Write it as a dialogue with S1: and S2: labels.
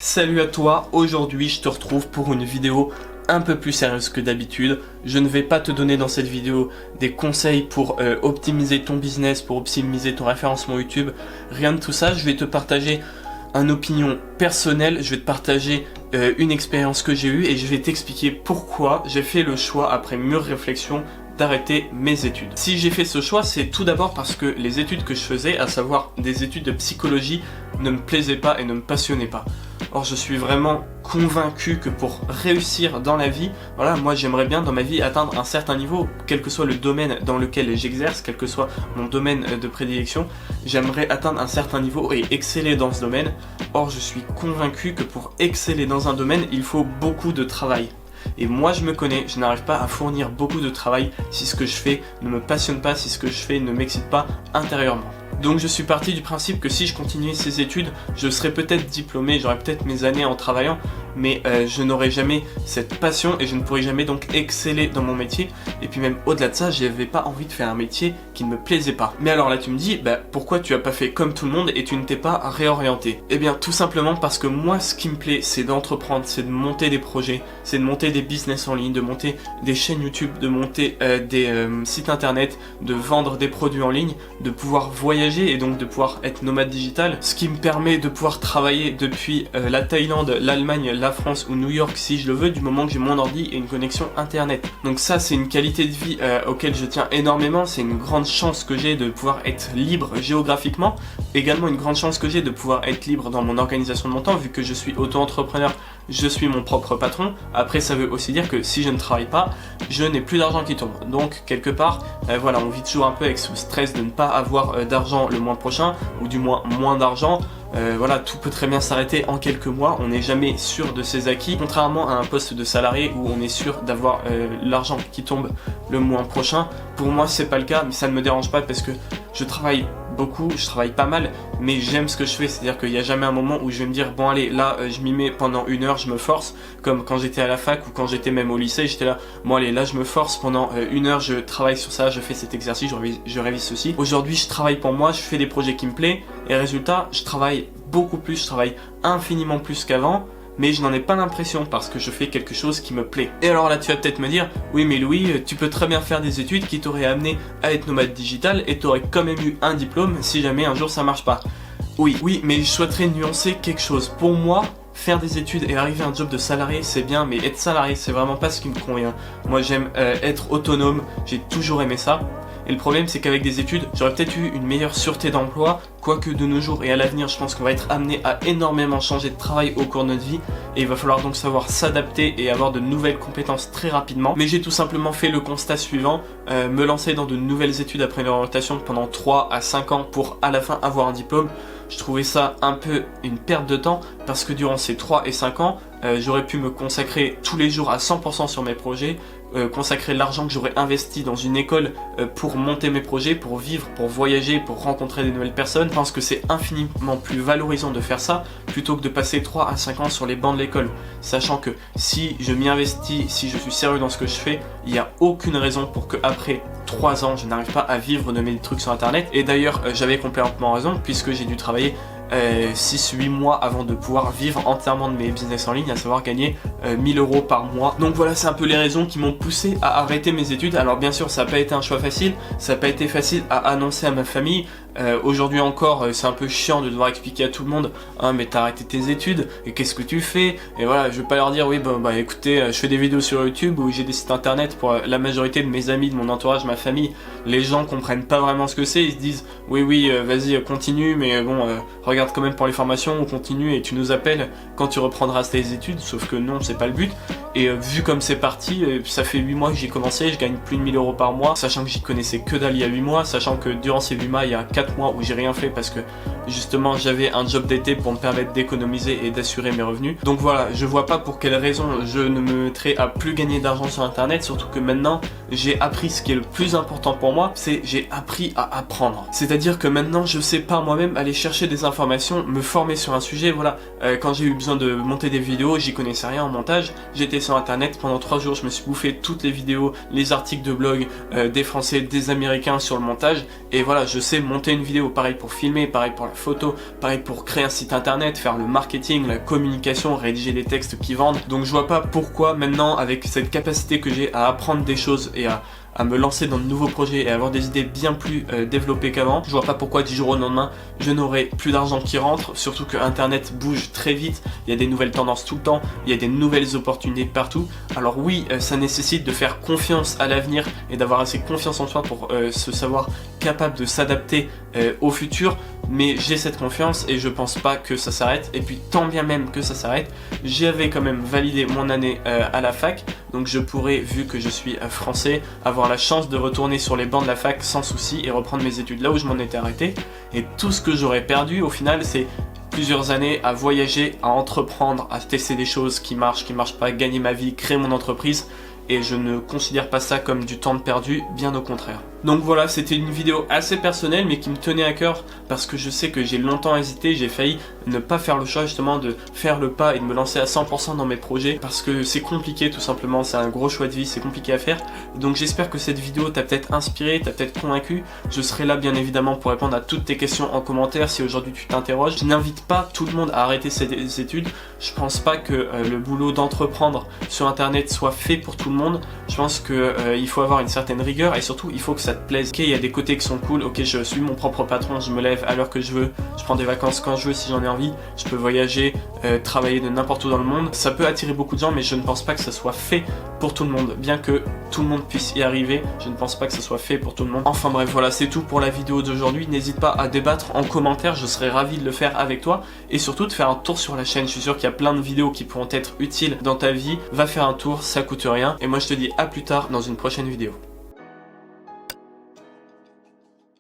S1: Salut à toi, aujourd'hui je te retrouve pour une vidéo un peu plus sérieuse que d'habitude. Je ne vais pas te donner dans cette vidéo des conseils pour optimiser ton business, pour optimiser ton référencement YouTube, rien de tout ça. Je vais te partager une opinion personnelle, je vais te partager une expérience que j'ai eue et je vais t'expliquer pourquoi j'ai fait le choix, après mûre réflexion, d'arrêter mes études. Si j'ai fait ce choix, c'est tout d'abord parce que les études que je faisais, à savoir des études de psychologie, ne me plaisaient pas et ne me passionnaient pas. Or, je suis vraiment convaincu que pour réussir dans la vie, voilà, moi j'aimerais bien dans ma vie atteindre un certain niveau, quel que soit le domaine dans lequel j'exerce, quel que soit mon domaine de prédilection, j'aimerais atteindre un certain niveau et exceller dans ce domaine. Or, je suis convaincu que pour exceller dans un domaine, il faut beaucoup de travail. Et moi je me connais, je n'arrive pas à fournir beaucoup de travail si ce que je fais ne me passionne pas, si ce que je fais ne m'excite pas intérieurement. Donc je suis parti du principe que si je continuais ces études, je serais peut-être diplômé, j'aurais peut-être mes années en travaillant, mais je n'aurais jamais cette passion et je ne pourrais jamais donc exceller dans mon métier. Et puis même au-delà de ça, j'avais pas envie de faire un métier qui ne me plaisait pas. Mais alors là tu me dis, pourquoi tu as pas fait comme tout le monde et tu ne t'es pas réorienté? Eh bien tout simplement parce que moi ce qui me plaît c'est d'entreprendre, c'est de monter des projets, c'est de monter des business en ligne, de monter des chaînes YouTube, de monter des sites internet, de vendre des produits en ligne, de pouvoir voyager et donc de pouvoir être nomade digital, ce qui me permet de pouvoir travailler depuis la Thaïlande, l'Allemagne, la France ou New York si je le veux, du moment que j'ai mon ordi et une connexion internet. Donc ça c'est une qualité de vie auquel je tiens énormément, c'est une grande chance que j'ai de pouvoir être libre géographiquement, également une grande chance que j'ai de pouvoir être libre dans mon organisation de mon temps vu que je suis auto-entrepreneur. Je suis mon propre patron. Après ça veut aussi dire que si je ne travaille pas, je n'ai plus d'argent qui tombe. Donc quelque part, voilà, on vit toujours un peu avec ce stress de ne pas avoir d'argent le mois prochain, ou du moins moins d'argent. Voilà, tout peut très bien s'arrêter en quelques mois, on n'est jamais sûr de ses acquis, contrairement à un poste de salarié où on est sûr d'avoir l'argent qui tombe le mois prochain. Pour moi c'est pas le cas, mais ça ne me dérange pas parce que je travaille beaucoup, je travaille pas mal, mais j'aime ce que je fais, c'est-à-dire qu'il n'y a jamais un moment où je vais me dire bon allez là je m'y mets pendant une heure, je me force, comme quand j'étais à la fac ou quand j'étais même au lycée, j'étais là bon allez là je me force pendant une heure, je travaille sur ça, je fais cet exercice, je révise ceci. Aujourd'hui je travaille pour moi, je fais des projets qui me plaisent et résultat je travaille beaucoup plus, je travaille infiniment plus qu'avant, mais je n'en ai pas l'impression parce que je fais quelque chose qui me plaît. Et alors là tu vas peut-être me dire, oui mais Louis, tu peux très bien faire des études qui t'auraient amené à être nomade digital et t'aurais quand même eu un diplôme si jamais un jour ça marche pas. Oui, mais je souhaiterais nuancer quelque chose. Pour moi, faire des études et arriver à un job de salarié c'est bien, mais être salarié c'est vraiment pas ce qui me convient. Moi j'aime être autonome, j'ai toujours aimé ça. Et le problème c'est qu'avec des études, j'aurais peut-être eu une meilleure sûreté d'emploi, quoique de nos jours et à l'avenir je pense qu'on va être amené à énormément changer de travail au cours de notre vie et il va falloir donc savoir s'adapter et avoir de nouvelles compétences très rapidement. Mais j'ai tout simplement fait le constat suivant, me lancer dans de nouvelles études après une orientation pendant 3 à 5 ans pour à la fin avoir un diplôme. Je trouvais ça un peu une perte de temps parce que durant ces 3 et 5 ans, j'aurais pu me consacrer tous les jours à 100% sur mes projets, consacrer l'argent que j'aurais investi dans une école pour monter mes projets, pour vivre, pour voyager, pour rencontrer des nouvelles personnes. Je pense que c'est infiniment plus valorisant de faire ça plutôt que de passer 3 à 5 ans sur les bancs de l'école, sachant que si je m'y investis, si je suis sérieux dans ce que je fais, il n'y a aucune raison pour que après 3 ans je n'arrive pas à vivre de mes trucs sur internet. Et d'ailleurs j'avais complètement raison puisque j'ai dû travailler 6-8 mois avant de pouvoir vivre entièrement de mes business en ligne, à savoir gagner 1000 € par mois. Donc voilà, c'est un peu les raisons qui m'ont poussé à arrêter mes études. Alors bien sûr ça n'a pas été un choix facile, ça n'a pas été facile à annoncer à ma famille. Aujourd'hui encore c'est un peu chiant de devoir expliquer à tout le monde mais t'as arrêté tes études et qu'est-ce que tu fais, et voilà, je vais pas leur dire oui écoutez je fais des vidéos sur YouTube ou j'ai des sites internet. Pour la majorité de mes amis, de mon entourage, ma famille, les gens comprennent pas vraiment ce que c'est, ils se disent oui vas-y continue, mais bon regarde quand même pour les formations, on continue et tu nous appelles quand tu reprendras tes études, sauf que non c'est pas le but. Et vu comme c'est parti, ça fait 8 mois que j'ai commencé, je gagne plus de 1000 € par mois, sachant que j'y connaissais que dalle il y a 8 mois, sachant que durant ces 8 mois il y a 4 mois où j'ai rien fait parce que justement j'avais un job d'été pour me permettre d'économiser et d'assurer mes revenus. Donc voilà, je vois pas pour quelle raison je ne me mettrais à plus gagner d'argent sur internet, surtout que maintenant j'ai appris ce qui est le plus important pour moi, c'est j'ai appris à apprendre. C'est-à-dire que maintenant je sais par moi-même aller chercher des informations, me former sur un sujet. Voilà, quand j'ai eu besoin de monter des vidéos, j'y connaissais rien en montage, j'étais sur internet pendant 3 jours, je me suis bouffé toutes les vidéos, les articles de blog des Français, des Américains sur le montage, et voilà, je sais monter monter une vidéo, pareil pour filmer, pareil pour la photo, pareil pour créer un site internet, faire le marketing, la communication, rédiger des textes qui vendent. Donc je vois pas pourquoi maintenant, avec cette capacité que j'ai à apprendre des choses et à me lancer dans de nouveaux projets et à avoir des idées bien plus développées qu'avant, je vois pas pourquoi du jour au lendemain je n'aurai plus d'argent qui rentre, surtout que internet bouge très vite, il y a des nouvelles tendances tout le temps, il y a des nouvelles opportunités partout. Alors oui, ça nécessite de faire confiance à l'avenir et d'avoir assez confiance en soi pour se savoir capable de s'adapter au futur, mais j'ai cette confiance et je pense pas que ça s'arrête. Et puis tant bien même que ça s'arrête, j'avais quand même validé mon année à la fac, donc je pourrais, vu que je suis français, avoir la chance de retourner sur les bancs de la fac sans souci et reprendre mes études là où je m'en étais arrêté. Et tout ce que j'aurais perdu au final, c'est plusieurs années à voyager, à entreprendre, à tester des choses qui marchent pas, gagner ma vie, créer mon entreprise. Et je ne considère pas ça comme du temps de perdu, bien au contraire. Donc voilà, c'était une vidéo assez personnelle mais qui me tenait à cœur parce que je sais que j'ai longtemps hésité, j'ai failli ne pas faire le choix justement de faire le pas et de me lancer à 100% dans mes projets parce que c'est compliqué tout simplement, c'est un gros choix de vie, c'est compliqué à faire. Donc j'espère que cette vidéo t'a peut-être inspiré, t'a peut-être convaincu. Je serai là bien évidemment pour répondre à toutes tes questions en commentaire si aujourd'hui tu t'interroges. Je n'invite pas tout le monde à arrêter ses études, je pense pas que le boulot d'entreprendre sur internet soit fait pour tout le monde. Je pense qu'il faut avoir une certaine rigueur et surtout il faut que ça te plaise. Ok, il y a des côtés qui sont cool, ok, je suis mon propre patron, je me lève à l'heure que je veux, je prends des vacances quand je veux si j'en ai envie, je peux voyager, travailler de n'importe où dans le monde. Ça peut attirer beaucoup de gens mais je ne pense pas que ça soit fait pour tout le monde, bien que tout le monde puisse y arriver, je ne pense pas que ça soit fait pour tout le monde. Enfin bref, voilà, c'est tout pour la vidéo d'aujourd'hui. N'hésite pas à débattre en commentaire, je serais ravi de le faire avec toi et surtout de faire un tour sur la chaîne. Je suis sûr qu'il y a plein de vidéos qui pourront être utiles dans ta vie. Va faire un tour, ça coûte rien et moi je te dis à plus tard dans une prochaine vidéo.